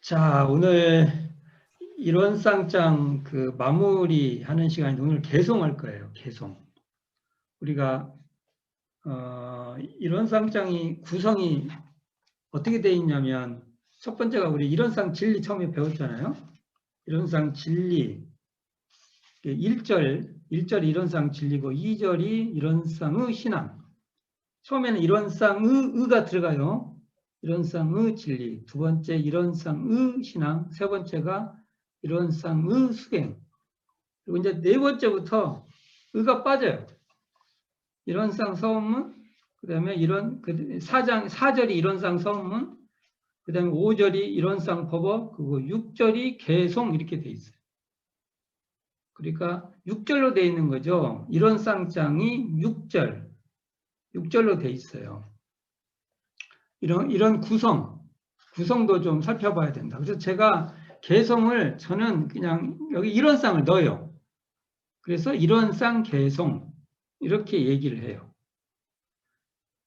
자, 오늘 이론쌍장 마무리하는 시간인데 오늘 개송할 거예요. 개송. 우리가 이론쌍장이 구성이 어떻게 되어 있냐면 첫 번째가 우리 이론상 진리 처음에 배웠잖아요. 이론상 진리 1절 이론상 진리고 2절이 이론상의 신앙. 처음에는 이론상의 의가 들어가요. 이론상의 진리. 두 번째 이론상의 신앙. 세 번째가 이론상의 수행. 그리고 이제 네 번째부터 의가 빠져요. 이론상 서원문, 그 다음에 4절이 이론상 서원문, 그 다음에 5절이 이론상 법어, 그리고 6절이 개송 이렇게 돼 있어요. 그러니까 6절로 돼 있는 거죠. 이론상장이 6절로 돼 있어요. 이런 구성도 좀 살펴봐야 된다. 그래서 제가 개송을 저는 그냥 여기 이론상을 넣어요. 그래서 이론상 개송 이렇게 얘기를 해요.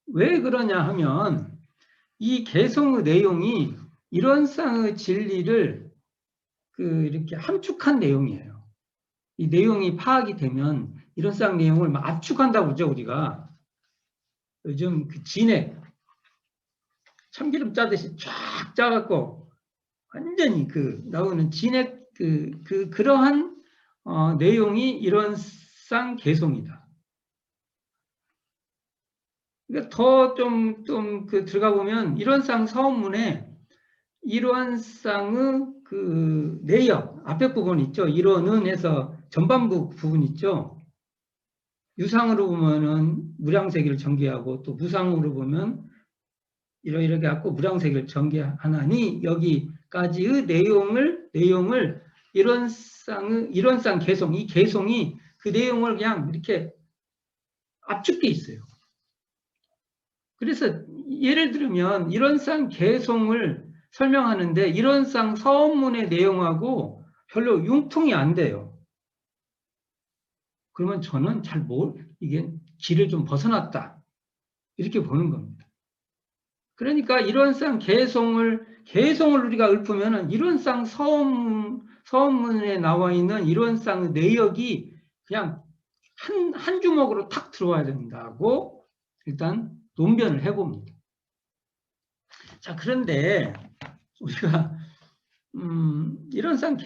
왜 그러냐 하면 이 개송의 내용이 이론상의 진리를 이렇게 함축한 내용이에요. 이 내용이 파악이 되면 이론상 내용을 막 압축한다고 그러죠, 우리가. 요즘 진액 참기름 짜듯이 쫙 짜갖고 완전히 나오는 진액 그러한 내용이 이론상 개송이다. 그러니까 더 좀 들어가 보면 이론상 서원문에 이론상의 내역 앞에 부분 있죠. 이론은 해서 전반부 부분 있죠. 유상으로 보면은 무량세계를 전개하고 또 무상으로 보면 이렇게 갖고 무량세계를 전개하나니 여기까지의 내용을 이론상 개송, 이 개송이 그 내용을 그냥 이렇게 압축돼 있어요. 그래서 예를 들면 이론상 개송을 설명하는데 이론상 서원문의 내용하고 별로 융통이 안 돼요. 그러면 저는 이게 길을 좀 벗어났다. 이렇게 보는 겁니다. 그러니까 이론상 개송을 우리가 읊으면 이론상 서원문에 나와 있는 이론상 내역이 그냥 한 주먹으로 탁 들어와야 된다고 일단 논변을 해봅니다. 자, 그런데 우리가 이론상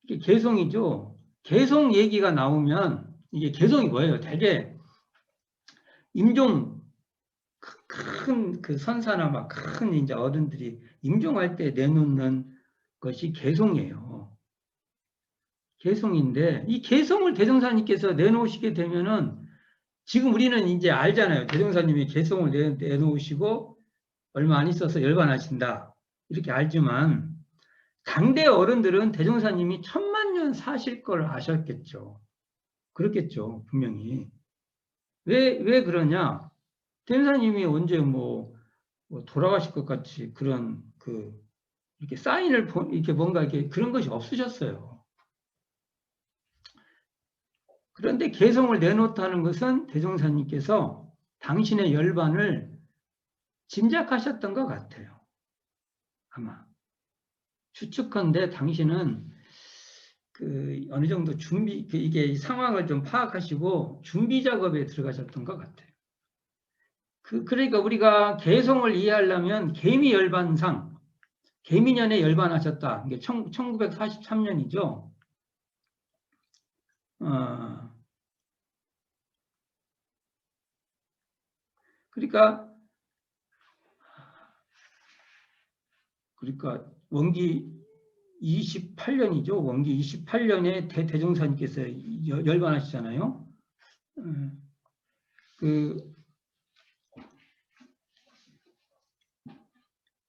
이게 개송이죠. 개송 얘기가 나오면 이게 개송이 뭐예요? 되게 임종 큰 선사나 막 큰 이제 어른들이 임종할 때 내놓는 것이 개송이에요. 개송인데 이 개송을 대종사님께서 내놓으시게 되면은 지금 우리는 이제 알잖아요. 대종사님이 개송을 내놓으시고 얼마 안 있어서 열반하신다. 이렇게 알지만 당대 어른들은 대종사님이 1000만 년 사실 걸 아셨겠죠. 그렇겠죠. 분명히. 왜 그러냐? 대종사님이 언제 돌아가실 것 같이 그런 이렇게 사인을 이렇게 뭔가 이렇게 그런 것이 없으셨어요. 그런데 개송을 내놓다는 것은 대종사님께서 당신의 열반을 짐작하셨던 것 같아요. 아마. 추측컨대 당신은 어느 정도 이게 상황을 좀 파악하시고 준비 작업에 들어가셨던 것 같아요. 그러니까 우리가 개송을 이해하려면 개미열반상, 개미년에 열반하셨다. 이게 1943년이죠. 그러니까 원기 28년이죠. 원기 28년에 대종사님께서 열반하시잖아요.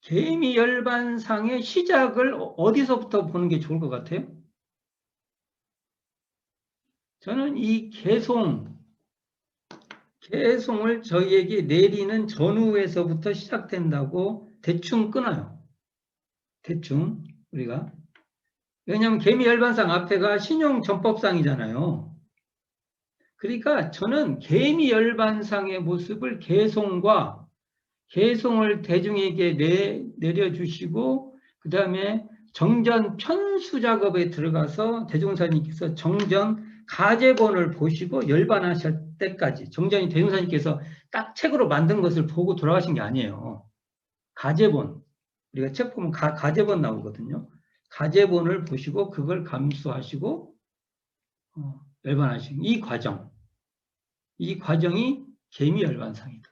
개미열반상의 시작을 어디서부터 보는 게 좋을 것 같아요? 저는 이 개송을 저희에게 내리는 전후에서부터 시작된다고 대충 끊어요. 대충 우리가. 왜냐하면 개미열반상 앞에가 신용전법상이잖아요. 그러니까 저는 개미열반상의 모습을 개송과 개송을 대중에게 내려주시고 그 다음에 정전 편수 작업에 들어가서 대종사님께서 정전 가제본을 보시고 열반하실 때까지 정전이 대종사님께서 딱 책으로 만든 것을 보고 돌아가신 게 아니에요. 가제본, 우리가 책 보면 가제본 나오거든요. 가제본을 보시고 그걸 감수하시고 열반하시는 이 과정이 개미열반상이다.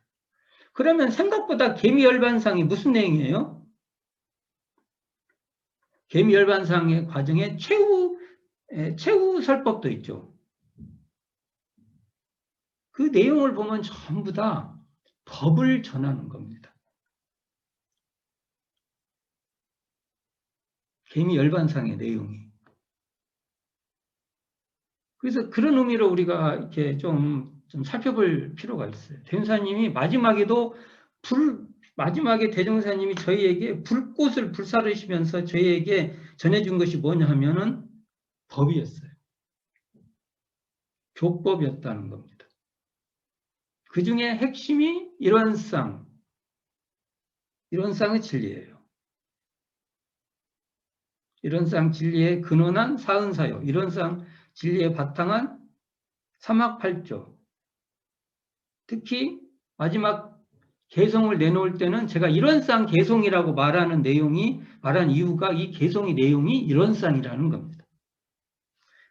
그러면 생각보다 개미열반상이 무슨 내용이에요? 개미열반상의 과정에 최후 설법도 있죠. 그 내용을 보면 전부 다 법을 전하는 겁니다. 개미열반상의 내용이. 그래서 그런 의미로 우리가 이렇게 좀 살펴볼 필요가 있어요. 대종사님이 마지막에 대종사님이 저희에게 불꽃을 불사르시면서 저희에게 전해준 것이 뭐냐 하면은 법이었어요. 교법이었다는 겁니다. 그 중에 핵심이 일원상의 진리예요. 일원상 진리에 근원한 사은사요. 일원상 진리에 바탕한 삼학팔조. 특히 마지막 개송을 내놓을 때는 제가 일원상 개송이라고 말한 이유가 이 개송의 내용이 일원상이라는 겁니다.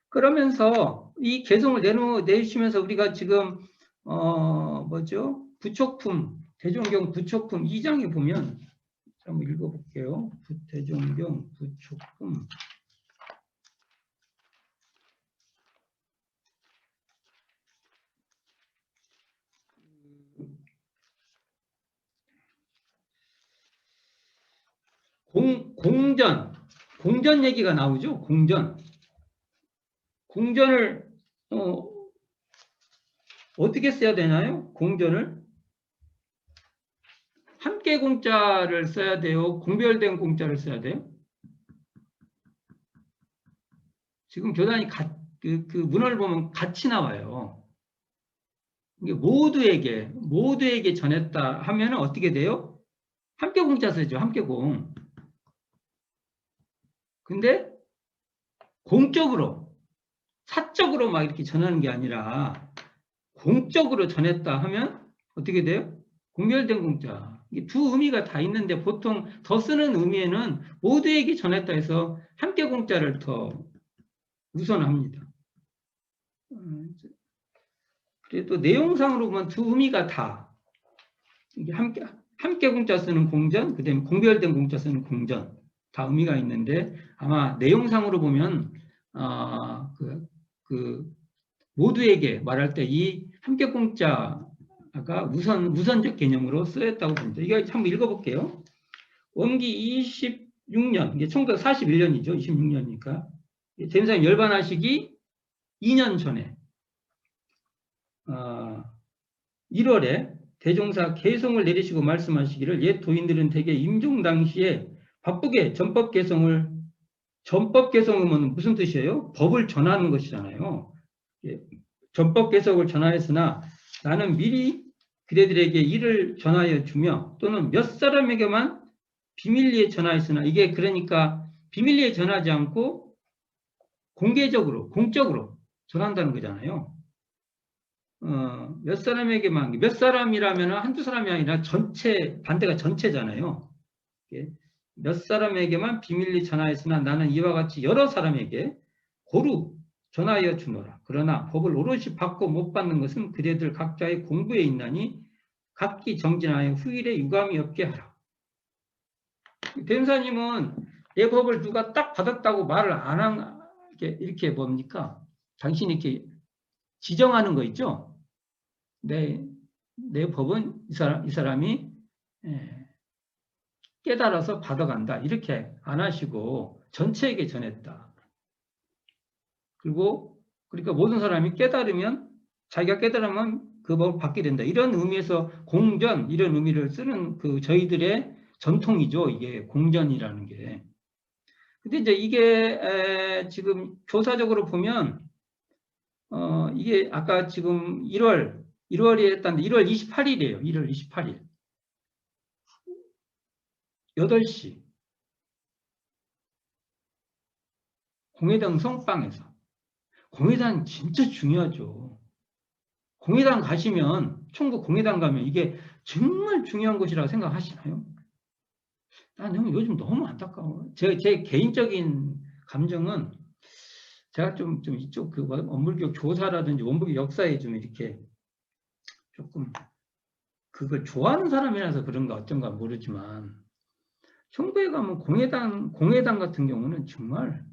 그러면서 이 개송을 내주시면서 우리가 지금 부촉품, 대종경 부촉품 2장에 보면 한번 읽어볼게요. 대종경 부촉품 공전 얘기가 나오죠. 공전을 어떻게 써야 되나요? 공전을 함께 공자를 써야 돼요? 공별된 공자를 써야 돼요? 지금 교단이 그 문헌을 보면 같이 나와요. 이게 모두에게 전했다 하면 어떻게 돼요? 함께 공자 쓰죠. 함께 공. 근데 공적으로 사적으로 막 이렇게 전하는 게 아니라 공적으로 전했다 하면 어떻게 돼요? 공별된 공자. 이게 두 의미가 다 있는데 보통 더 쓰는 의미에는 모두에게 전했다 해서 함께 공자를 더 우선합니다. 그래도 내용상으로 보면 두 의미가 다 이게 함께 공자 쓰는 공전, 그다음에 공별된 공자 쓰는 공전 다 의미가 있는데 아마 내용상으로 보면 모두에게 말할 때 이 함께 공자가 우선적 개념으로 쓰였다고 봅니다. 이거 한번 읽어볼게요. 원기 26년, 이게 1941년이죠. 26년이니까. 대종사님 열반하시기 2년 전에 1월에 대종사 개송을 내리시고 말씀하시기를 옛 도인들은 대개 임종 당시에 바쁘게 전법 개송은 무슨 뜻이에요? 법을 전하는 것이잖아요. 전법 개송을 전하였으나 나는 미리 그대들에게 이를 전하여 주며 또는 몇 사람에게만 비밀리에 전하였으나 이게 그러니까 비밀리에 전하지 않고 공개적으로 공적으로 전한다는 거잖아요. 몇 사람에게만, 몇 사람이라면 한두 사람이 아니라 반대가 전체잖아요. 몇 사람에게만 비밀리 전하였으나 나는 이와 같이 여러 사람에게 고루 전하여 주노라. 그러나 법을 오롯이 받고 못 받는 것은 그대들 각자의 공부에 있나니 각기 정진하여 후일에 유감이 없게 하라. 대종사님은 내 법을 누가 딱 받았다고 말을 안 한, 이렇게 뭡니까? 당신이 이렇게 지정하는 거 있죠? 내 법은 이 사람이 깨달아서 받아간다. 이렇게 안 하시고 전체에게 전했다. 그러니까 모든 사람이 자기가 깨달으면 그 법을 받게 된다. 이런 의미에서 공전, 이런 의미를 쓰는 저희들의 전통이죠. 이게 공전이라는 게. 근데 이제 이게 지금 교사적으로 보면 이게 아까 지금 1월이 했다는데 1월 28일이에요. 1월 28일. 8시 공회당 성방에서. 공회당 진짜 중요하죠. 공회당 가시면, 충북 공회당 가면 이게 정말 중요한 곳이라고 생각하시나요? 난 요즘 너무 안타까워. 제 개인적인 감정은 제가 좀 이쪽 그 원불교 교사라든지 원불교 역사에 좀 이렇게 조금 그걸 좋아하는 사람이라서 그런가 어쩐가 모르지만, 청구에 가면 공회당 같은 경우는 정말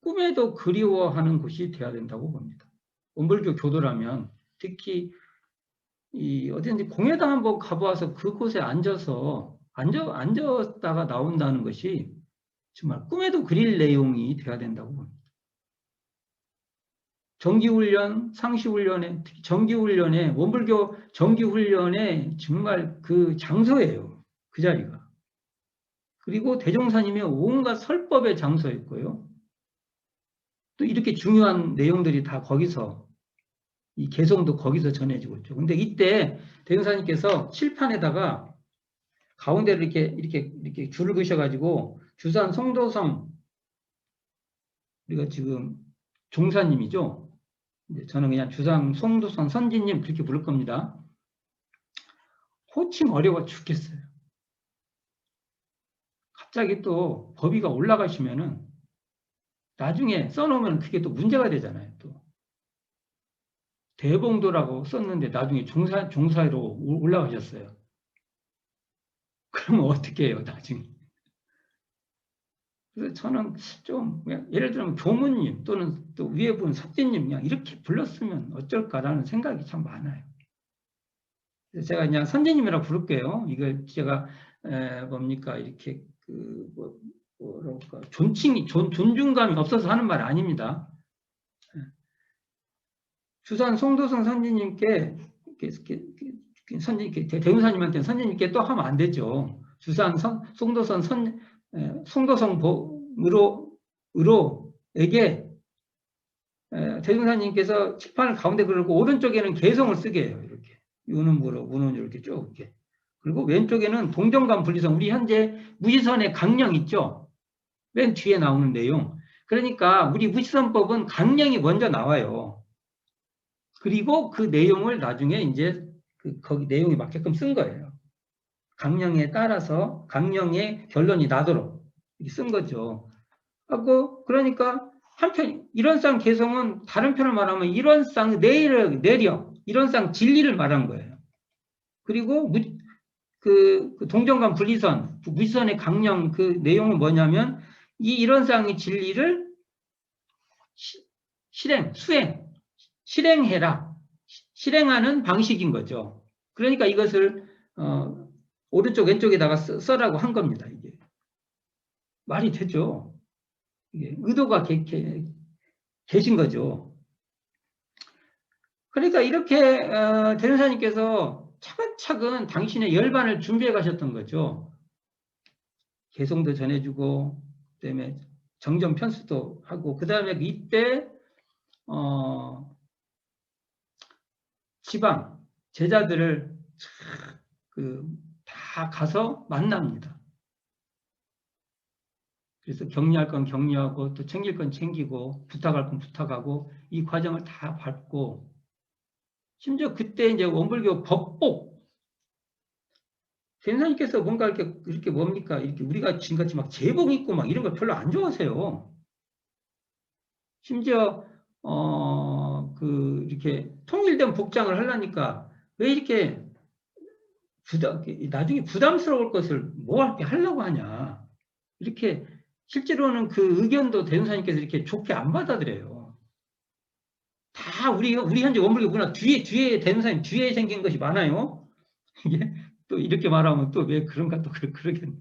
꿈에도 그리워하는 곳이 돼야 된다고 봅니다. 원불교 교도라면 특히 어디든지 공회당 한번 가보아서 그곳에 앉았다가 나온다는 것이 정말 꿈에도 그릴 내용이 돼야 된다고 봅니다. 정기훈련, 상시훈련에, 특히 정기훈련에, 원불교 정기훈련에 정말 그 장소예요. 그 자리가. 그리고 대종사님의 온갖 설법의 장소였고요. 또 이렇게 중요한 내용들이 다 거기서, 이 개성도 거기서 전해지고 있죠. 근데 이때 대종사님께서 칠판에다가 가운데를 이렇게 줄을 그으셔가지고 주산 송도성, 우리가 지금 종사님이죠. 저는 그냥 주상 송도성 선지님 그렇게 부를 겁니다. 호칭 어려워 죽겠어요. 갑자기 또 법위가 올라가시면은 나중에 써놓으면 그게 또 문제가 되잖아요. 또 대봉도라고 썼는데 나중에 종사로 올라가셨어요. 그러면 어떻게 해요, 나중에? 그래서 저는 좀 예를 들면 교무님 또는 또 위에 분 섭지님 그냥 이렇게 불렀으면 어쩔까라는 생각이 참 많아요. 그래서 제가 그냥 선지님이라고 부를게요. 이걸 제가 뭡니까 이렇게 뭐랄까 존중감이 없어서 하는 말 아닙니다. 주산 송도성 선지님께 대운사님한테 선지님께 또 하면 안 되죠. 주산 송도성 송도성으로에게 대중사님께서 칠판을 가운데 그리고 오른쪽에는 개성을 쓰게 해요. 이렇게 유는무로 무는 이렇게 쭉 이렇게. 그리고 왼쪽에는 동정감 분리성. 우리 현재 무지선의 강령 있죠. 맨 뒤에 나오는 내용. 그러니까 우리 무지선법은 강령이 먼저 나와요. 그리고 그 내용을 나중에 이제 거기 내용에 맞게끔 쓴 거예요. 강령에 따라서 강령의 결론이 나도록 쓴 거죠. 그러니까 한편 이런상 개성은 다른 편을 말하면 이런상 내력, 이런상 진리를 말한 거예요. 그리고 그 동정감 분리선, 무지선의 강령 그 내용은 뭐냐면 이런상의 진리를 실행해라. 실행하는 방식인 거죠. 그러니까 이것을 오른쪽 왼쪽에다가 써라고 한 겁니다. 이게 말이 되죠. 이게 의도가 계신 거죠. 그러니까 이렇게 대전사님께서 차근차근 당신의 열반을 준비해 가셨던 거죠. 개성도 전해주고 그다음에 정정 편수도 하고 그다음에 이때 지방 제자들을 다 가서 만납니다. 그래서 격려할 건 격려하고 또 챙길 건 챙기고 부탁할 건 부탁하고 이 과정을 다 밟고 심지어 그때 이제 원불교 법복 대전사님께서 뭔가 이렇게 뭡니까 이렇게 우리가 지금같이 막 제복 입고 막 이런 걸 별로 안 좋아하세요. 심지어 이렇게 통일된 복장을 하려니까 왜 이렇게 나중에 부담스러울 것을 뭐 이렇게 하려고 하냐. 이렇게 실제로는 그 의견도 대전사님께서 이렇게 좋게 안 받아들여요. 다 우리 현재 원불교 문화 뒤에 대전사님 뒤에 생긴 것이 많아요. 이게 또 이렇게 말하면 또 왜 그런가 또 그러겠네.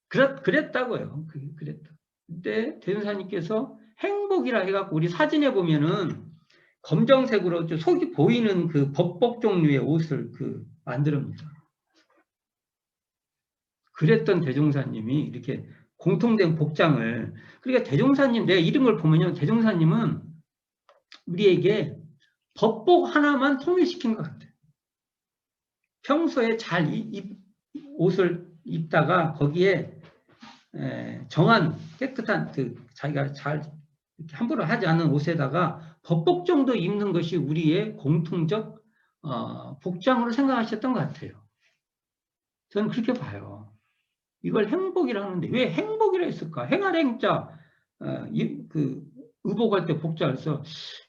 그랬다고요. 그랬다. 근데 대전사님께서 행복이라 해갖고 우리 사진에 보면은 검정색으로 속이 보이는 그 법복 종류의 옷을 만듭니다. 그랬던 대종사님이 이렇게 공통된 복장을 그러니까 대종사님 내가 이름을 보면요 대종사님은 우리에게 법복 하나만 통일시킨 것 같아요. 평소에 잘 옷을 입다가 거기에 정한 깨끗한 자기가 잘 이렇게 함부로 하지 않는 옷에다가 법복 정도 입는 것이 우리의 공통적 복장으로 생각하셨던 것 같아요. 저는 그렇게 봐요. 이걸 행복이라 하는데 왜 행복이라 했을까? 행할 행자 의복할 때 복자를 써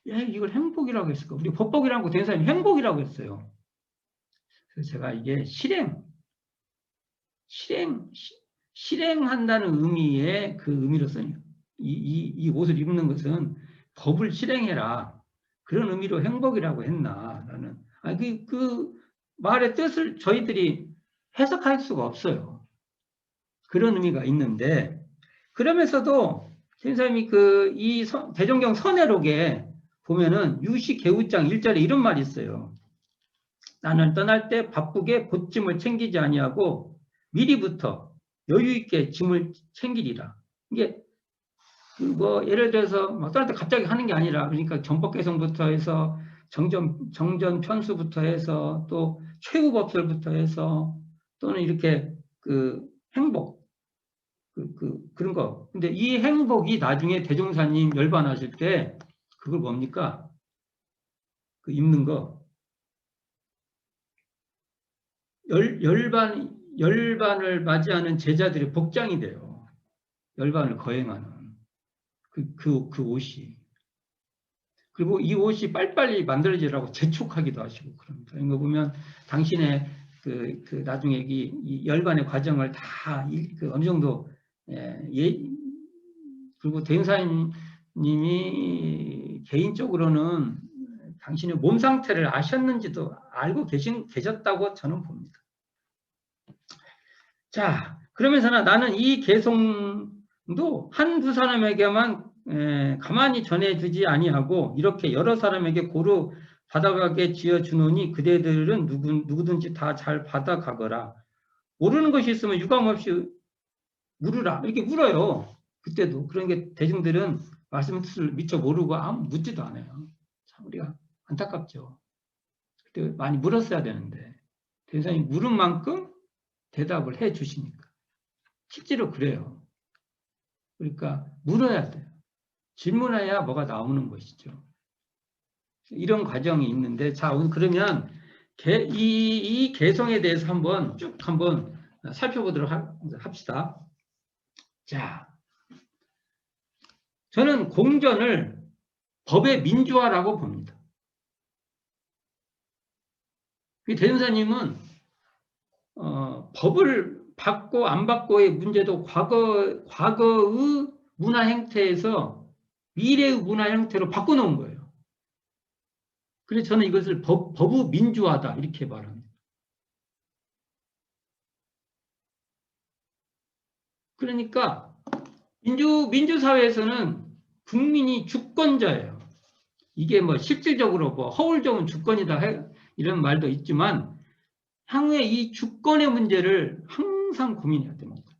이걸 행복이라고 했을까? 우리 법복이라고 대사님 행복이라고 했어요. 그래서 제가 이게 실행한다는 의미의 그 의미로서는 이 옷을 입는 것은 법을 실행해라. 그런 의미로 행복이라고 했나. 나는. 그 말의 뜻을 저희들이 해석할 수가 없어요. 그런 의미가 있는데, 그러면서도 선생님이 이 대종경 선해록에 보면은 유시개우장 1절에 이런 말이 있어요. 나는 떠날 때 바쁘게 보찜을 챙기지 아니하고 미리부터 여유 있게 짐을 챙기리라. 이게 예를 들어서 막 떠날 때 갑자기 하는 게 아니라 그러니까 정법개성부터 해서 정전 편수부터 해서 또 최후법설부터 해서 또는 이렇게 행복 그런 거. 근데 이 행복이 나중에 대종사님 열반하실 때 그걸 뭡니까? 입는 거. 열반을 맞이하는 제자들의 복장이 돼요. 열반을 거행하는 그 옷이. 그리고 이 옷이 빨리빨리 만들어지라고 재촉하기도 하시고 그럽니다. 이거 보면 당신의 나중에 이 열반의 과정을 다 어느 정도 그리고 대행사님이 개인적으로는 당신의 몸 상태를 아셨는지도 알고 계셨다고 저는 봅니다. 자, 그러면서나 나는 이 개송도 한두 사람에게만 가만히 전해주지 아니하고 이렇게 여러 사람에게 고루 받아가게 지어주노니 그대들은 누구든지 다 잘 받아가거라. 모르는 것이 있으면 유감없이 물으라. 이렇게 물어요. 그때도. 그런 게 대중들은 말씀의 뜻을 미처 모르고 아무 묻지도 않아요. 참 우리가 안타깝죠. 그때 많이 물었어야 되는데 대상이 물은 만큼 대답을 해 주시니까. 실제로 그래요. 그러니까 물어야 돼요. 질문해야 뭐가 나오는 것이죠. 이런 과정이 있는데, 자, 오늘 그러면 이 개성에 대해서 한번 살펴보도록 합시다. 자, 저는 공전을 법의 민주화라고 봅니다. 대전사님은 법을 받고 안 받고의 문제도 과거의 문화 행태에서 미래의 문화 형태로 바꿔놓은 거예요. 그래서 저는 이것을 법의 민주화다 이렇게 말합니다. 그러니까 민주사회에서는 국민이 주권자예요. 이게 실질적으로 허울적인 주권이다 이런 말도 있지만 향후에 이 주권의 문제를 항상 고민해야 됩니다.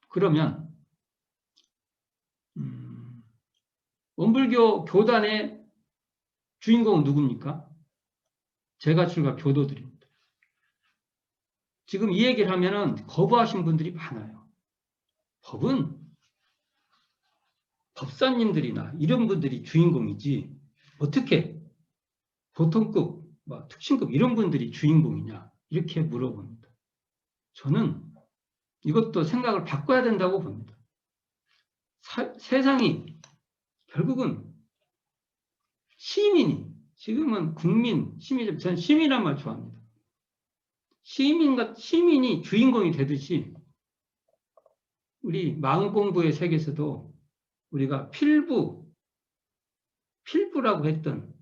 그러면 원불교 교단의 주인공은 누굽니까? 제가 출가 교도들입니다. 지금 이 얘기를 하면은 거부하신 분들이 많아요. 법은 법사님들이나 이런 분들이 주인공이지 어떻게 보통급, 특신급 이런 분들이 주인공이냐 이렇게 물어봅니다. 저는 이것도 생각을 바꿔야 된다고 봅니다. 세상이 결국은 시민이 지금은 국민, 시민, 저는 시민이란 말 좋아합니다. 시민이 주인공이 되듯이 우리 마음공부의 세계에서도 우리가 필부라고 했던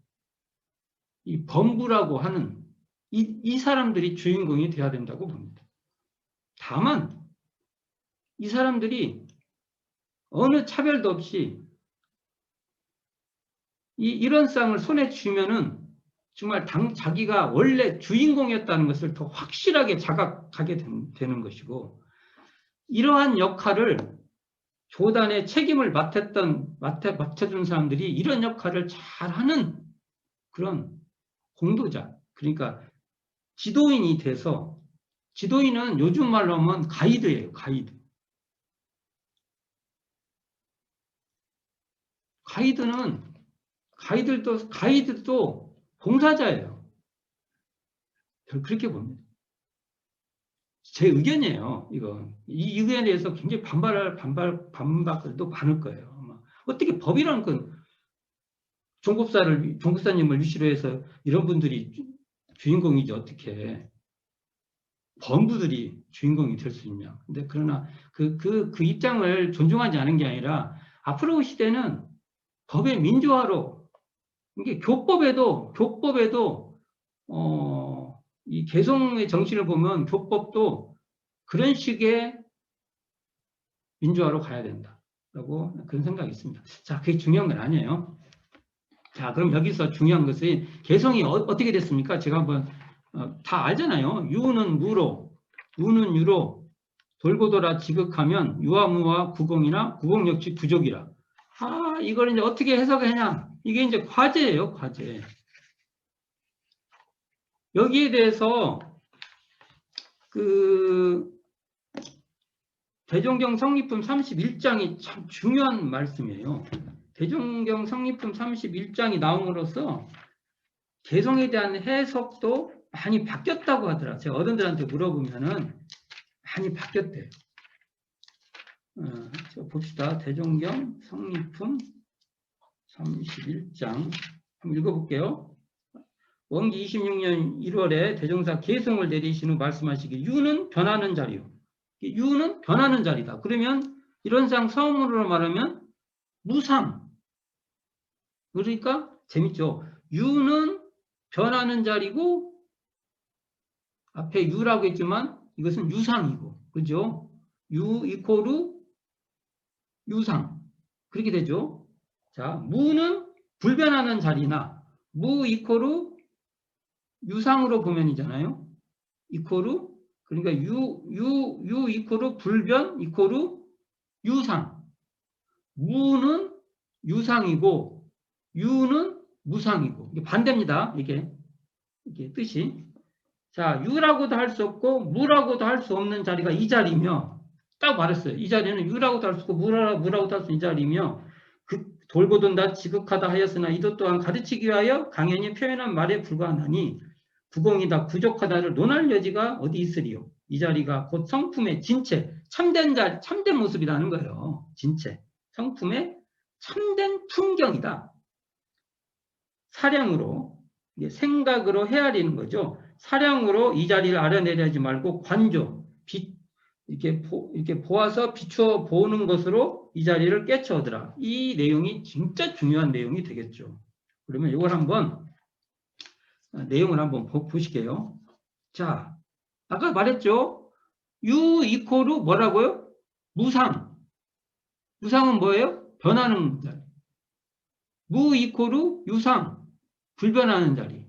이 범부라고 하는 이 사람들이 주인공이 되어야 된다고 봅니다. 다만 이 사람들이 어느 차별도 없이 이런 쌍을 손에 쥐면은 정말 자기가 원래 주인공이었다는 것을 더 확실하게 자각하게 되는 것이고 이러한 역할을 교단의 책임을 맡아준 사람들이 이런 역할을 잘하는 그런 공도자, 그러니까 지도인이 돼서, 지도인은 요즘 말로 하면 가이드예요. 가이드도 봉사자예요. 저는 그렇게 봅니다. 제 의견이에요. 이 의견에 대해서 굉장히 반박들도 많을 거예요. 아마. 어떻게 법이라는 건 종법사님을 유시로 해서 이런 분들이 주인공이지 어떻게 범부들이 주인공이 될 수 있냐. 근데 그러나 그 입장을 존중하지 않은 게 아니라 앞으로 시대는 법의 민주화로 이게 교법에도 이 개성의 정신을 보면 교법도 그런 식의 민주화로 가야 된다라고 그런 생각이 있습니다. 자, 그게 중요한 건 아니에요. 자, 그럼 여기서 중요한 것은 개성이 어떻게 됐습니까? 제가 한번 다 알잖아요. 유는 무로, 무는 유로, 돌고 돌아 지극하면 유와 무와 구공이나 구공 역시 부족이라. 이걸 이제 어떻게 해석하냐? 이게 이제 과제예요, 과제. 여기에 대해서 대종경 성리품 31장이 참 중요한 말씀이에요. 대종경 성리품 31장이 나옴으로써 개성에 대한 해석도 많이 바뀌었다고 하더라. 제가 어른들한테 물어보면은 많이 바뀌었대요. 봅시다. 대종경 성리품 31장 한번 읽어볼게요. 원기 26년 1월에 대종사 개성을 내리신 후 말씀하시기 유는 변하는 자리요. 유는 변하는 자리다. 그러면 이런 상 서문으로 말하면 무상. 그러니까 재밌죠. 유는 변하는 자리고 앞에 유라고 했지만 이것은 유상이고 그죠? 유 이코르 유상. 그렇게 되죠. 자, 무는 불변하는 자리나 무 이코르 유상으로 보면이잖아요. 이코르 그러니까 유 이코르 불변 이코르 유상. 무는 유상이고 유는 무상이고 이게 반대입니다. 이게 뜻이. 자, 유라고도 할 수 없고 무라고도 할 수 없는 자리가 이 자리며 딱 말했어요. 이 자리는 유라고도 할 수 없고 무라고도 할 수 없는 자리며 돌고 돈다 지극하다 하였으나 이도 또한 가르치기 위하여 강연히 표현한 말에 불과하나니 구공이다 부족하다를 논할 여지가 어디 있으리요. 이 자리가 곧 성품의 진체 참된 모습이라는 거예요. 진체 성품의 참된 풍경이다. 사량으로 생각으로 헤아리는 거죠. 사량으로 이 자리를 알아내려 하지 말고 관조 이렇게 보아서 비추어 보는 것으로 이 자리를 깨쳐오더라. 이 내용이 진짜 중요한 내용이 되겠죠. 그러면 이걸 한번 내용을 한번 보실게요. 자, 아까 말했죠. 유 이코르 뭐라고요? 무상. 무상은 뭐예요? 변하는 자리. 무 이코르 유상. 불변하는 자리.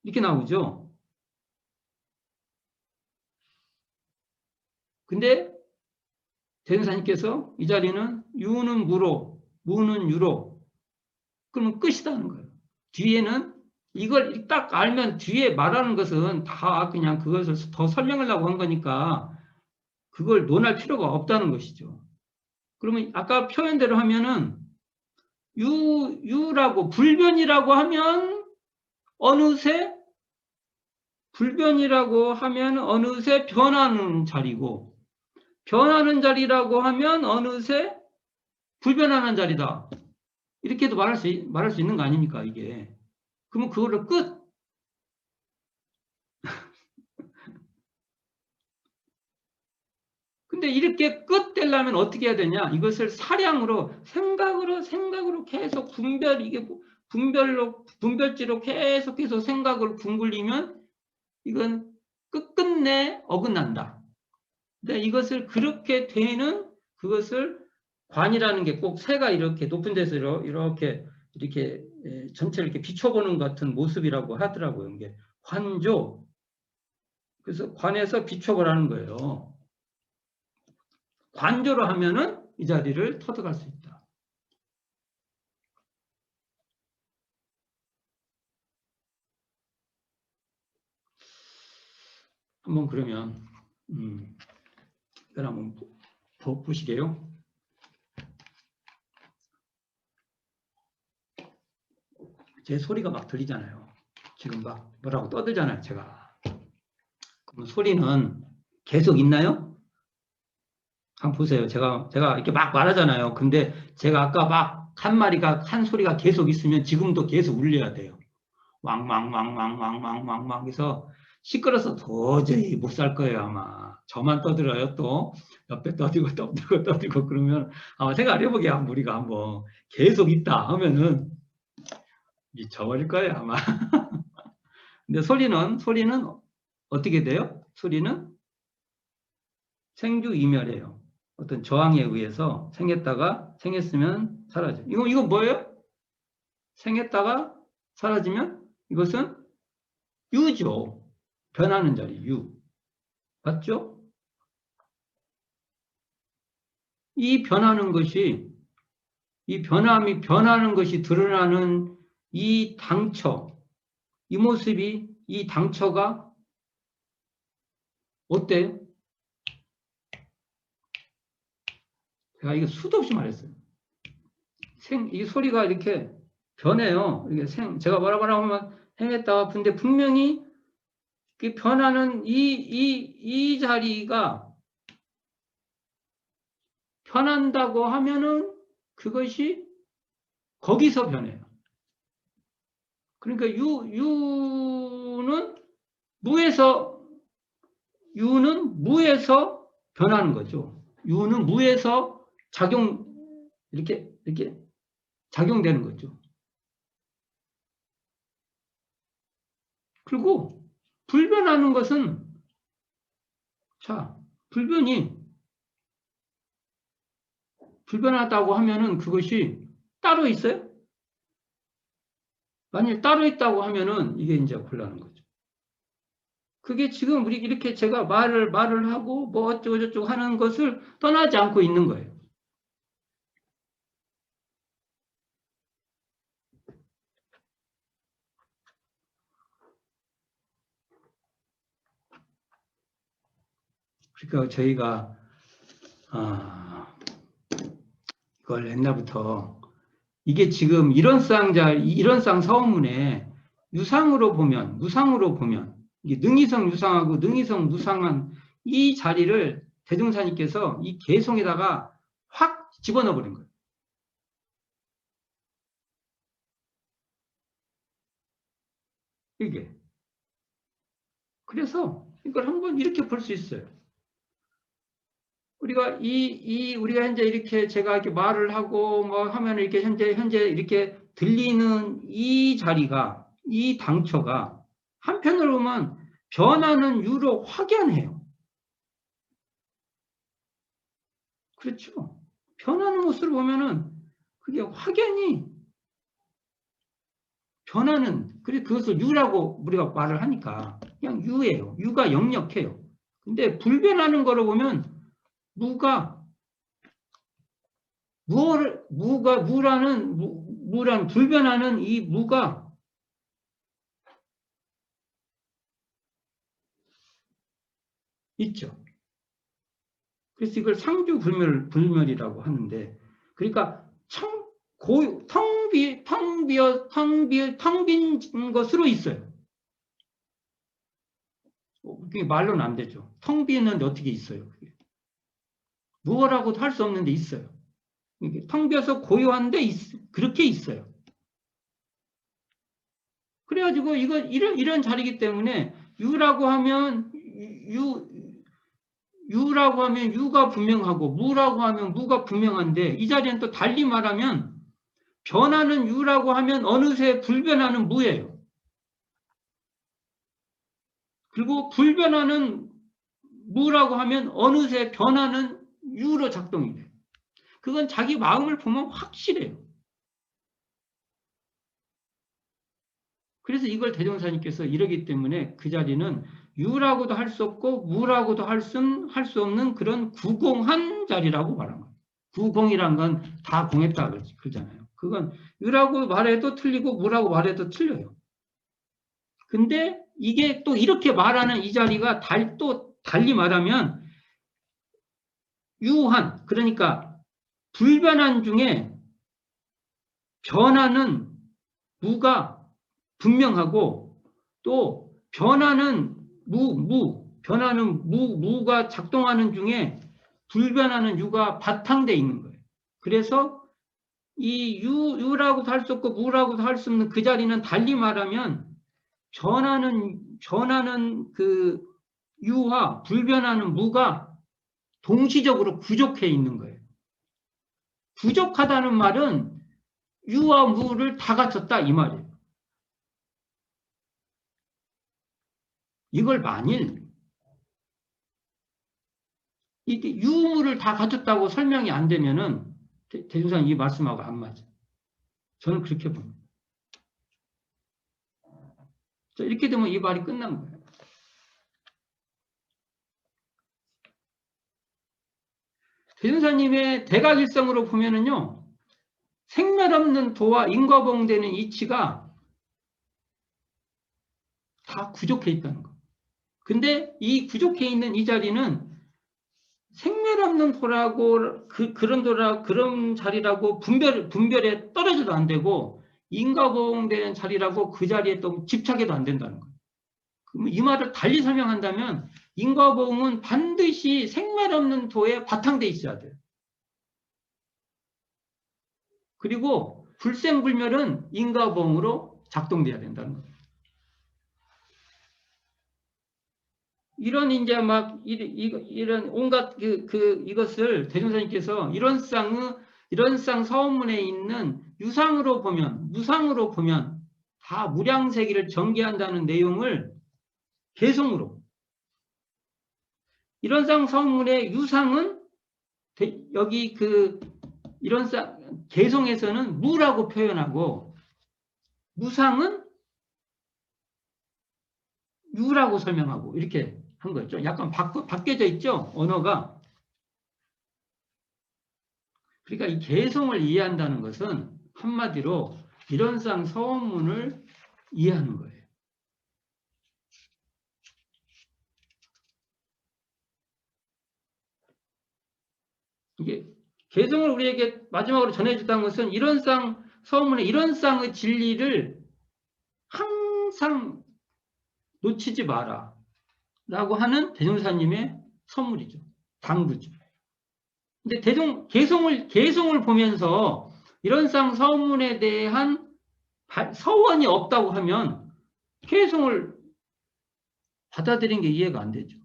이렇게 나오죠. 근데 대전사님께서 이 자리는 유는 무로, 무는 유로. 그러면 끝이다는 거예요. 뒤에는 이걸 딱 알면 뒤에 말하는 것은 다 그냥 그것을 더 설명하려고 한 거니까 그걸 논할 필요가 없다는 것이죠. 그러면 아까 표현대로 하면은 유라고 불변이라고 하면 어느새 변하는 자리고 변하는 자리라고 하면 어느새 불변하는 자리다. 이렇게도 말할 수 있는 거 아닙니까, 이게. 그러면 그걸로 끝. 근데 이렇게 끝 되려면 어떻게 해야 되냐? 이것을 사량으로, 생각으로 계속 분별지로 계속해서 생각을 굶굴리면 이건 끝끝내 어긋난다. 근데 이것을 그렇게 되는 그것을 관이라는 게 꼭 새가 이렇게 높은 데서 이렇게 전체를 이렇게 비춰보는 같은 모습이라고 하더라고요. 이게 관조. 그래서 관에서 비춰보라는 거예요. 관조로 하면은 이 자리를 터득할 수 있다. 한번 그러면 이걸 한번 보시게요. 제 소리가 막 들리잖아요. 지금 막 뭐라고 떠들잖아요, 제가. 그럼 소리는 계속 있나요? 한번 보세요. 제가 이렇게 막 말하잖아요. 근데 제가 아까 막 한 마리가 한 소리가 계속 있으면 지금도 계속 울려야 돼요. 왕왕왕왕왕왕왕왕 해서 시끄러서 도저히 못 살 거예요, 아마. 저만 떠들어요, 또. 옆에 떠들고 그러면 아마 생각 해보게 한번 우리가 한번 계속 있다 하면은 미쳐버릴 거예요, 아마. 근데 소리는 어떻게 돼요? 소리는 생주이멸이에요. 어떤 저항에 의해서 생겼으면 사라져. 이거 뭐예요? 생겼다가 사라지면 이것은 유죠. 변하는 자리, 유. 맞죠? 이 변하는 것이, 변하는 것이 드러나는 이 당처, 이 모습이, 이 당처가 어때요? 제가 이거 수도 없이 말했어요. 이 소리가 이렇게 변해요. 이게 제가 뭐라고 하면 행했다. 근데 분명히 변하는 이 자리가 변한다고 하면은 그것이 거기서 변해요. 그러니까 유는 무에서 변하는 거죠. 유는 무에서 이렇게 작용되는 거죠. 그리고 불변하는 것은, 자, 불변하다고 하면은 그것이 따로 있어요? 만일 따로 있다고 하면은 이게 이제 곤란한 거죠. 그게 지금 우리 이렇게 제가 말을 하고 뭐 어쩌고저쩌고 하는 것을 떠나지 않고 있는 거예요. 그러니까 저희가 이걸 옛날부터 이게 지금 이런 쌍 서문에 무상으로 보면 이게 능이성 유상하고 능이성 무상한 이 자리를 대종사님께서 이 개성에다가 확 집어넣어 버린 거예요. 이게. 그래서 이걸 한번 이렇게 볼 수 있어요. 우리가 우리가 현재 이렇게 제가 이렇게 말을 하고 뭐 하면 이렇게 현재 이렇게 들리는 이 자리가, 이 당처가 한편으로 보면 변하는 유로 확연해요. 그렇죠. 변하는 모습을 보면은 그게 확연히 변하는, 그것을 유라고 우리가 말을 하니까 그냥 유예요. 유가 역력해요. 근데 불변하는 거로 보면 불변하는 이 무가 있죠. 그래서 이걸 상주 불멸이라고 하는데, 그러니까 텅 빈 것으로 있어요. 그게 말로는 안 되죠. 텅 비는데 어떻게 있어요? 무엇라고도 할 수 없는데 있어요. 텅 비어서 고요한데 그렇게 있어요. 그래가지고 이런 자리이기 때문에 유라고 하면 유가 분명하고 무라고 하면 무가 분명한데, 이 자리는 또 달리 말하면 변하는 유라고 하면 어느새 불변하는 무예요. 그리고 불변하는 무라고 하면 어느새 변하는 유로 작동이 돼요. 그건 자기 마음을 보면 확실해요. 그래서 이걸 대종사님께서 이러기 때문에 그 자리는 유라고도 할 수 없고 무라고도 할 수 없는 그런 구공한 자리라고 말한 거예요. 구공이란 건 다 공했다 그러잖아요. 그건 유라고 말해도 틀리고 무라고 말해도 틀려요. 근데 이게 또 이렇게 말하는 이 자리가 또 달리 말하면 유한, 그러니까 불변한 중에 변하는 무가 분명하고 또 변하는 무가 작동하는 중에 불변하는 유가 바탕돼 있는 거예요. 그래서 이 유라고도 할 수 없고 무라고도 할 수 없는 그 자리는 달리 말하면 변하는 그 유와 불변하는 무가 동시적으로 부족해 있는 거예요. 부족하다는 말은 유와 무를 다 갖췄다 이 말이에요. 이걸 만일 이게 유무를 다 갖췄다고 설명이 안 되면은 대중사님 이 말씀하고 안 맞아요. 저는 그렇게 봅니다. 이렇게 되면 이 말이 끝난 거예요. 대중사님의 대각일성으로 보면은요, 생멸 없는 도와 인과봉되는 이치가 다 구족해 있다는 거. 근데 이 구족해 있는 이 자리는 생멸 없는 도라고 그런 자리라고 분별에 떨어져도 안 되고 인과보응되는 자리라고 그 자리에 또 집착해도 안 된다는 거예요. 그럼 이 말을 달리 설명한다면 인과보응은 반드시 생멸 없는 도에 바탕돼 있어야 돼요. 그리고 불생불멸은 인과보응으로 작동돼야 된다는 거예요. 이런 이제 막 이런 온갖 이것을 대종사님께서 이런 쌍 서원문에 있는 유상으로 보면 무상으로 보면 다 무량세계를 전개한다는 내용을 개성으로 이런 쌍 서원문의 유상은 여기 이런 쌍 개성에서는 무라고 표현하고 무상은 유라고 설명하고 이렇게 한 거죠. 약간 바뀌어져 있죠, 언어가. 그러니까 이 개성을 이해한다는 것은 한마디로 이런 쌍 서원문을 이해하는 거예요. 이게 개성을 우리에게 마지막으로 전해줬다는 것은 이런 쌍 서원문의 이런 쌍의 진리를 항상 놓치지 마라 라고 하는 대종사님의 선물이죠. 당부죠. 근데 개성을 보면서 이런 쌍 서원문에 대한 서원이 없다고 하면 개성을 받아들인 게 이해가 안 되죠.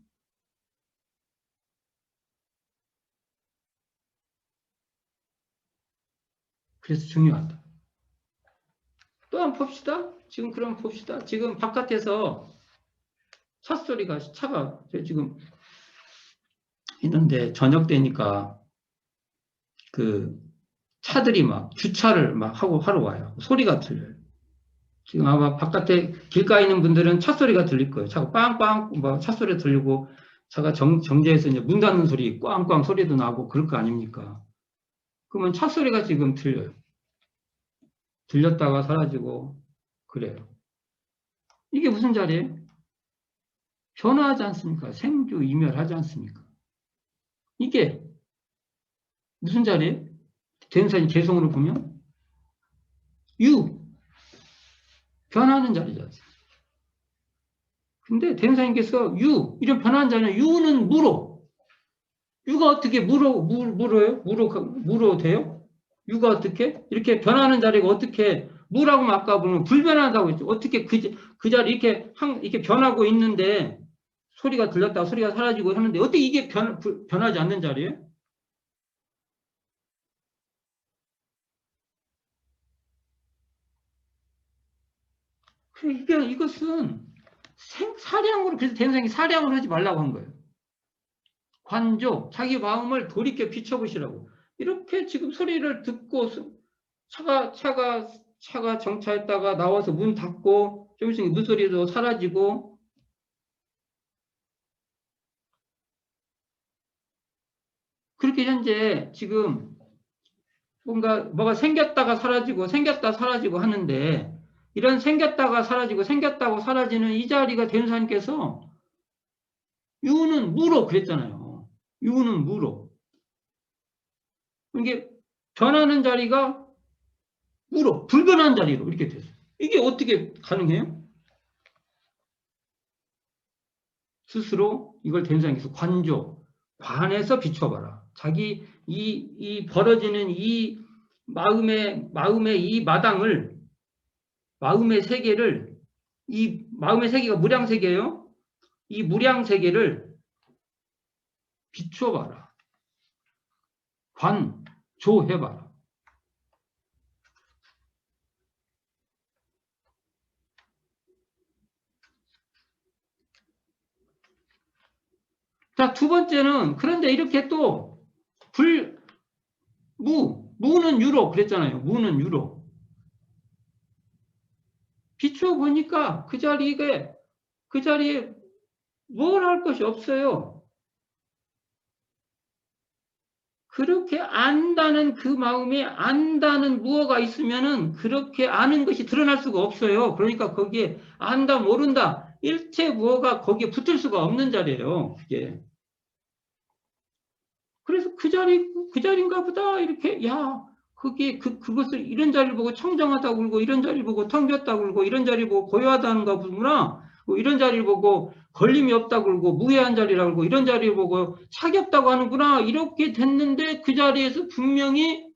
그래서 중요하다. 또 한 번 봅시다. 지금 그럼 봅시다. 지금 바깥에서 차가 지금 있는데 저녁 되니까 그 차들이 막 주차를 막 하러 와요. 소리가 들려요. 지금 아마 바깥에 길가에 있는 분들은 차 소리가 들릴 거예요. 차가 빵빵 뭐 차 소리 들리고 차가 정지해서 이제 문 닫는 소리 꽝꽝 소리도 나고 그럴 거 아닙니까? 그러면 차 소리가 지금 들려요. 들렸다가 사라지고 그래요. 이게 무슨 자리예요? 변화하지 않습니까? 생주 이멸하지 않습니까? 이게 무슨 자리예요? 대응사님 개성으로 보면 변하는 자리죠. 근데 대응사님께서 이런 변하는 자리는 유는 무로. 유가 어떻게 무로예요? 무로 돼요? 유가 어떻게? 이렇게 변하는 자리가 어떻게 무라고 아까 보면 불변하다고 했죠. 어떻게 그 자리 이렇게 변하고 있는데 소리가 들렸다가 소리가 사라지고 하는데 어떻게 이게 변하지 않는 자리예요? 이것은 사량으로, 그래서 대응사님이 사량으로 하지 말라고 한 거예요. 관조, 자기 마음을 돌이켜 비춰보시라고. 이렇게 지금 소리를 듣고 차가 정차했다가 나와서 문 닫고 좀 있으면 물소리도 사라지고 그렇게 현재 지금 뭐가 생겼다가 사라지고 생겼다 사라지고 하는데 이런 생겼다가 사라지고 생겼다고 사라지는 이 자리가 대운사님께서 유는 무로 그랬잖아요. 유는 무로. 이게 변하는 자리가 무로, 불변한 자리로 이렇게 됐어요. 이게 어떻게 가능해요? 스스로 이걸 대운사님께서 관조, 관에서 비춰봐라. 자기 이 벌어지는 이 마음의 이 마당을, 마음의 세계를, 이 마음의 세계가 무량세계예요. 이 무량세계를 비춰봐라. 관조해봐라. 자, 두 번째는, 그런데 이렇게 또, 무는 유로 그랬잖아요. 무는 유로. 비춰보니까 그 자리에 뭘 할 것이 없어요. 그렇게 안다는 그 마음에 안다는 무어가 있으면은 그렇게 아는 것이 드러날 수가 없어요. 그러니까 거기에 안다, 모른다, 일체 무어가 거기에 붙을 수가 없는 자리예요. 그게. 그래서 그 자리인가 보다. 이렇게, 야, 그것을 이런 자리를 보고 청정하다고 그러고, 이런 자리를 보고 텅 비었다고 그러고, 이런 자리를 보고 고요하다는가 보구나. 이런 자리를 보고 걸림이 없다고 그러고, 무해한 자리라고 그러고, 이런 자리를 보고 착이 없다고 하는구나. 이렇게 됐는데 그 자리에서 분명히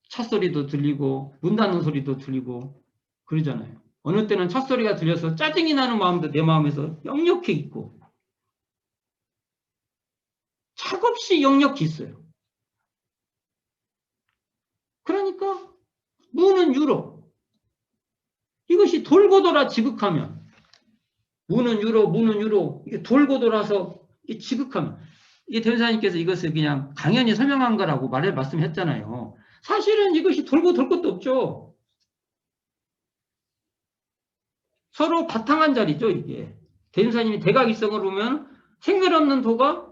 찻소리도 들리고, 문 닫는 소리도 들리고, 그러잖아요. 어느 때는 찻소리가 들려서 짜증이 나는 마음도 내 마음에서 역력히 있고, 차없이 역력히 있어요. 그러니까 무는 유로. 이것이 돌고 돌아 지극하면, 무는 유로, 이게 돌고 돌아서 지극하면, 이게 대변사님께서 이것을 그냥 당연히 설명한 거라고 말씀했잖아요. 사실은 이것이 돌고 돌 것도 없죠. 서로 바탕한 자리죠, 이게. 대변사님이 대각일성을 보면 생멸없는 도가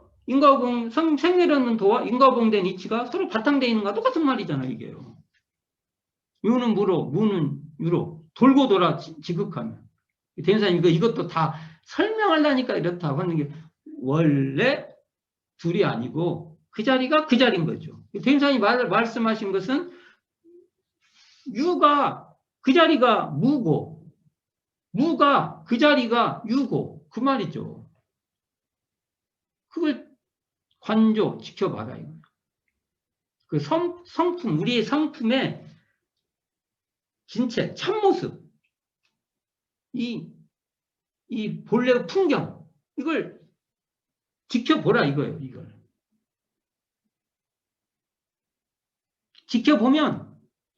생멸없는 도와 인과봉된 이치가 서로 바탕되어 있는 거와 똑같은 말이잖아요, 이게요. 유는 무는 유로. 돌고 돌아 지극하면. 대변사님 이것도 다 설명하려니까 이렇다고 하는 게 원래 둘이 아니고 그 자리가 그 자리인 거죠. 대변사님 말씀하신 것은 유가 그 자리가 무고 무가 그 자리가 유고 그 말이죠. 그걸 관조 지켜봐라. 그 성품, 우리의 성품의 진체, 참모습, 이 본래 풍경, 이걸 지켜보라 이거예요, 이걸.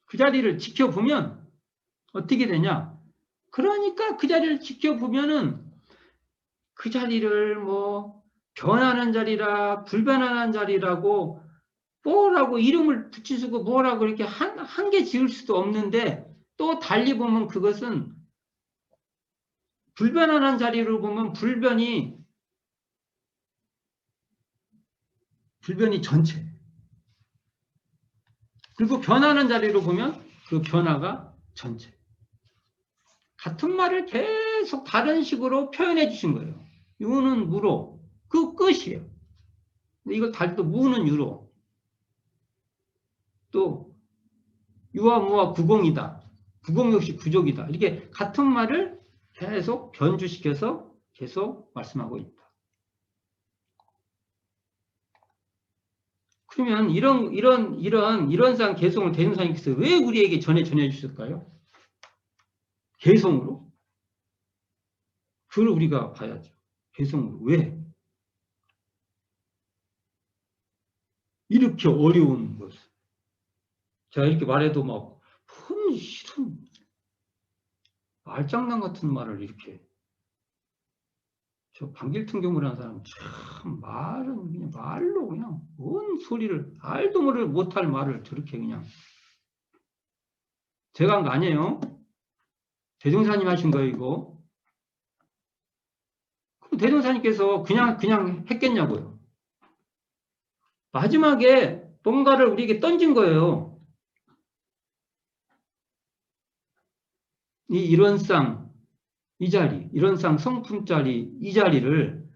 그 자리를 지켜보면 어떻게 되냐? 그러니까 그 자리를 지켜보면은 그 자리를 뭐 변하는 자리라 불변하는 자리라고 뭐라고 이름을 붙이시고 뭐라고 이렇게 한 개 지을 수도 없는데 또 달리 보면 그것은 불변하는 자리로 보면 불변이 전체. 그리고 변하는 자리로 보면 그 변화가 전체. 같은 말을 계속 다른 식으로 표현해 주신 거예요. 유는 무로. 그 끝이에요. 이걸 또 무는 유로. 또 유와 무와 구공이다. 구공 역시 구족이다. 이렇게 같은 말을 계속 변주시켜서 계속 말씀하고 있다. 그러면 이런상 개성을 대승사님께서 왜 우리에게 전해 주실까요? 개성으로? 그걸 우리가 봐야죠. 개성으로. 왜? 이렇게 어려운 것을. 제가 이렇게 말해도 막, 싫은, 말장난 같은 말을 이렇게. 저 방길통경을 하는 사람은 참 말은 그냥 말로 그냥 뭔 소리를, 알도 못할 말을 저렇게 그냥. 제가 한 거 아니에요. 대종사님 하신 거예요, 이거. 그럼 대종사님께서 그냥 했겠냐고요. 마지막에 뭔가를 우리에게 던진 거예요. 이런쌍 이 자리, 이런쌍 성품자리 이 자리를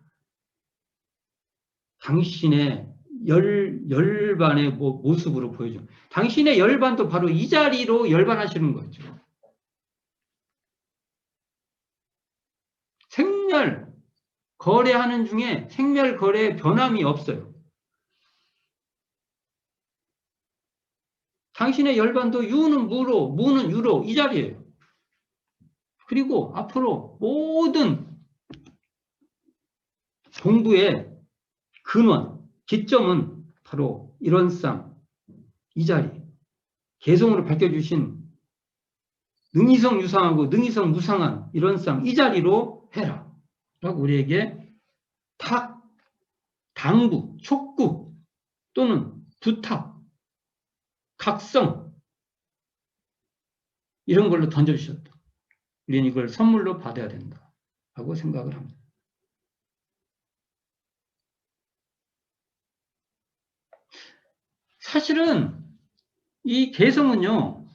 당신의 열반의 모습으로 보여줘. 당신의 열반도 바로 이 자리로 열반하시는 거죠. 생멸 거래하는 중에 생멸 거래에 변함이 없어요. 당신의 열반도 유는 무로, 무는 유로 이 자리예요. 그리고 앞으로 모든 공부의 근원, 기점은 바로 이런쌍 이 자리, 개성으로 밝혀주신 능이성 유상하고 능이성 무상한 이런쌍 이 자리로 해라 라고 우리에게 탁, 당부, 촉구 또는 부탁, 각성 이런 걸로 던져주셨다. 우리는 이걸 선물로 받아야 된다 하고 생각을 합니다. 사실은 이 개성은요,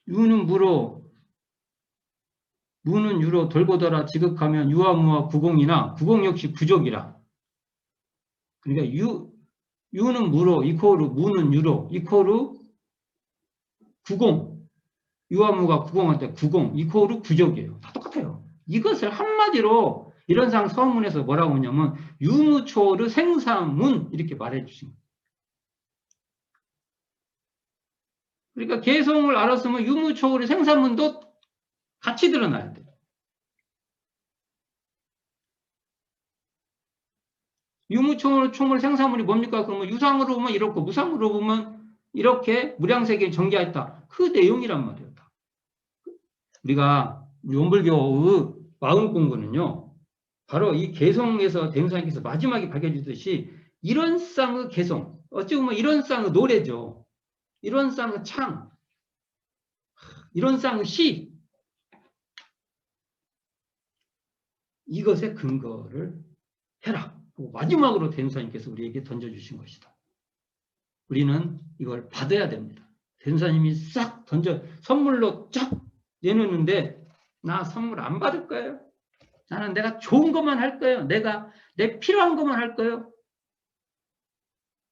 유는 무로, 무는 유로 돌고 돌아 지극하면 유와 무와 구공이나 구공 역시 부족이라. 그러니까 유는 무로 이코르 무는 유로 이코르 구공, 유와 무가 구공할 때 구공 이코르 부족이에요. 다 똑같아요. 이것을 한마디로 이런상 서문에서 뭐라고 하냐면 유무초르 생사문 이렇게 말해 주신 거예요. 그러니까 개성을 알았으면 유무초르 생사문도 같이 드러나야 돼요. 유무총을 생사문이 뭡니까? 그러면 유상으로 보면 이렇고 무상으로 보면 이렇게 무량세계에 전개했다. 그 내용이란 말이에요. 우리가 원불교의 마음 공부는요. 바로 이 개성에서 대무사님께서 마지막에 밝혀주듯이 이런 쌍의 개성, 어찌 보면 이런 쌍의 노래죠. 이런 쌍의 창, 이런 쌍의 시, 이것의 근거를 해라. 마지막으로 대무사님께서 우리에게 던져주신 것이다. 우리는 이걸 받아야 됩니다. 대무사님이 싹 선물로 쫙 내놓는데 나 선물 안 받을 거예요. 나는 내가 좋은 것만 할 거예요. 내 필요한 것만 할 거예요.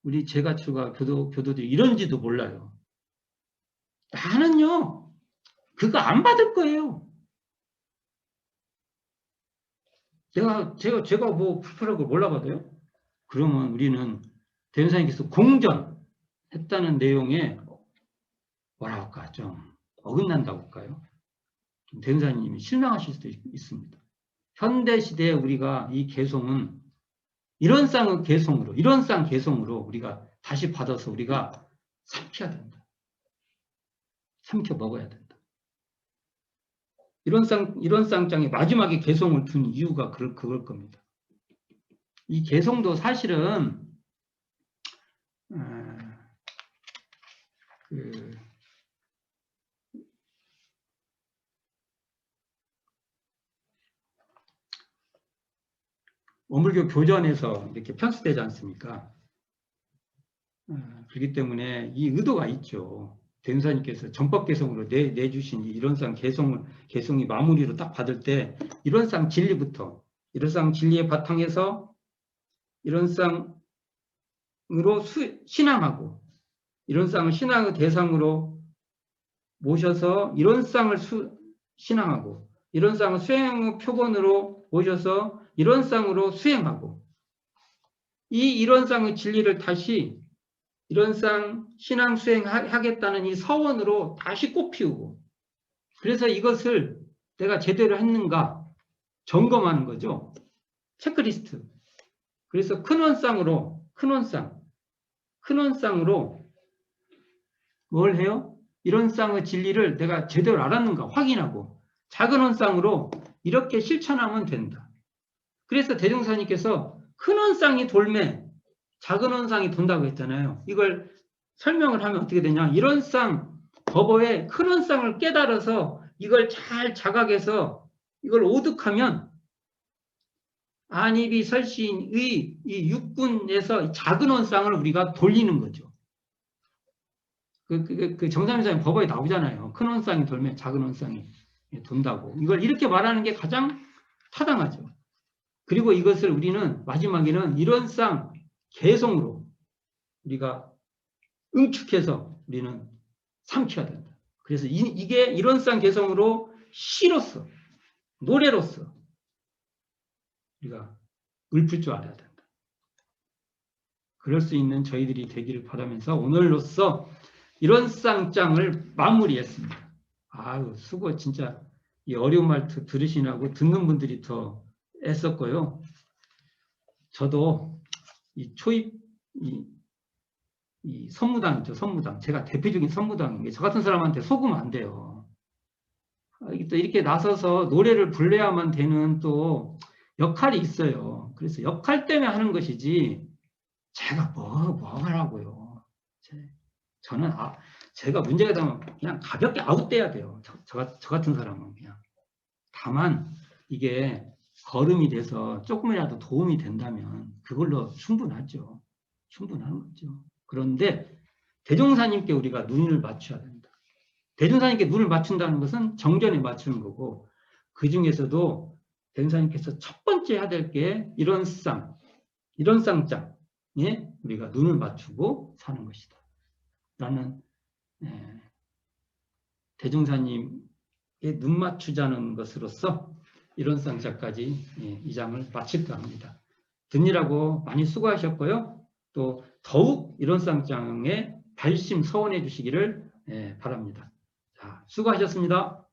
우리 제가추가 교도들이 이런지도 몰라요. 나는요, 그거 안 받을 거예요. 제가 뭐 불편한 걸 몰라봐도요? 그러면 우리는 대무사님께서 공전했다는 내용에 뭐라 할까, 좀 어긋난다고 할까요? 대무사님이 실망하실 수도 있습니다. 현대시대에 우리가 이 개성은 이런 쌍의 개성으로, 이런 쌍 개성으로 우리가 다시 받아서 우리가 삼켜야 된다. 삼켜 먹어야 된다. 이런 쌍장에 마지막에 개성을 둔 이유가 그걸 겁니다. 이 개성도 사실은 원불교 교전에서 이렇게 편수되지 않습니까? 그렇기 때문에 이 의도가 있죠. 대무사님께서 전법 개성으로 내주신 이런상 개성이 마무리로 딱 받을 때 이런상 진리부터 이런상 진리의 바탕에서 이런상으로 신앙하고 이런상을 신앙의 대상으로 모셔서 이런상을 신앙하고 이런상을 수행의 표본으로 모셔서 이런상으로 수행하고 이런상의 진리를 다시 이런상 신앙 수행하겠다는 이 서원으로 다시 꽃피우고 그래서 이것을 내가 제대로 했는가 점검하는 거죠. 체크리스트. 그래서 큰 원상으로 뭘 해요? 이런 쌍의 진리를 내가 제대로 알았는가 확인하고 작은 원상으로 이렇게 실천하면 된다. 그래서 대종사님께서 큰 원상이 돌매 작은 원상이 돈다고 했잖아요. 이걸 설명을 하면 어떻게 되냐. 이런 쌍 법어의 큰 원상을 깨달아서 이걸 잘 자각해서 이걸 오득하면 안입이 설시인의 이 육군에서 작은 원상을 우리가 돌리는 거죠. 그 정삼위사님 법어에 나오잖아요. 큰 원상이 돌면 작은 원상이. 돈다고. 이걸 이렇게 말하는 게 가장 타당하죠. 그리고 이것을 우리는 마지막에는 이론상 개성으로 우리가 응축해서 우리는 삼켜야 된다. 그래서 이게 이론상 개성으로 시로서, 노래로서 우리가 읊을 줄 알아야 된다. 그럴 수 있는 저희들이 되기를 바라면서 오늘로써 이론상장을 마무리했습니다. 아유, 수고 진짜 이 어려운 말 들으시라고 듣는 분들이 더 애썼고요. 저도 이 초입 이 선무당이죠, 선무당. 제가 대표적인 선무당인 저 같은 사람한테 속으면 안 돼요. 또 이렇게 나서서 노래를 불러야만 되는 또 역할이 있어요. 그래서 역할 때문에 하는 것이지 제가 뭐 하라고요. 저는 제가 문제가 되면 그냥 가볍게 아웃돼야 돼요. 저 같은 사람은 그냥. 다만 이게 걸음이 돼서 조금이라도 도움이 된다면 그걸로 충분하죠. 충분한 거죠. 그런데 대종사님께 우리가 눈을 맞춰야 된다. 대종사님께 눈을 맞춘다는 것은 정전에 맞추는 거고, 그 중에서도 대종사님께서 첫 번째 해야 될 게 이론상장에 우리가 눈을 맞추고 사는 것이다. 라는 대종사님께 눈 맞추자는 것으로서 이론상자까지 이 장을 마칠까 합니다. 듣느라고 많이 수고하셨고요. 또 더욱 이론상장에 발심 서원해 주시기를 바랍니다. 자, 수고하셨습니다.